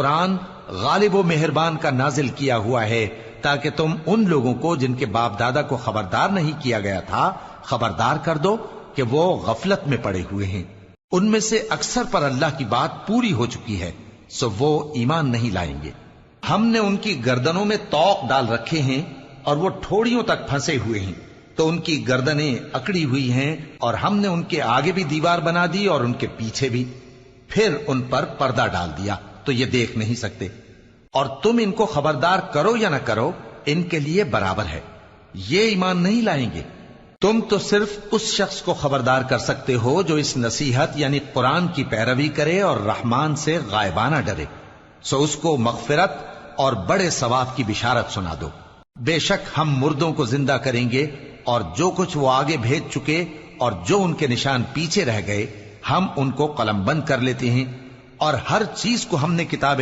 قرآن غالب و مہربان کا نازل کیا ہوا ہے تاکہ تم ان لوگوں کو جن کے باپ دادا کو خبردار نہیں کیا گیا تھا خبردار کر دو کہ وہ غفلت میں پڑے ہوئے ہیں۔ ان میں سے اکثر پر اللہ کی بات پوری ہو چکی ہے، سو وہ ایمان نہیں لائیں گے۔ ہم نے ان کی گردنوں میں طوق ڈال رکھے ہیں اور وہ ٹھوڑیوں تک پھنسے ہوئے ہیں، تو ان کی گردنیں اکڑی ہوئی ہیں، اور ہم نے ان کے آگے بھی دیوار بنا دی اور ان کے پیچھے بھی، پھر ان پر پردہ ڈال دیا تو یہ دیکھ نہیں سکتے۔ اور تم ان کو خبردار کرو یا نہ کرو ان کے لیے برابر ہے، یہ ایمان نہیں لائیں گے۔ تم تو صرف اس شخص کو خبردار کر سکتے ہو جو اس نصیحت یعنی قرآن کی پیروی کرے اور رحمان سے غائبانہ ڈرے، سو اس کو مغفرت اور بڑے ثواب کی بشارت سنا دو۔ بے شک ہم مردوں کو زندہ کریں گے، اور جو کچھ وہ آگے بھیج چکے اور جو ان کے نشان پیچھے رہ گئے ہم ان کو قلم بند کر لیتے ہیں، اور ہر چیز کو ہم نے کتاب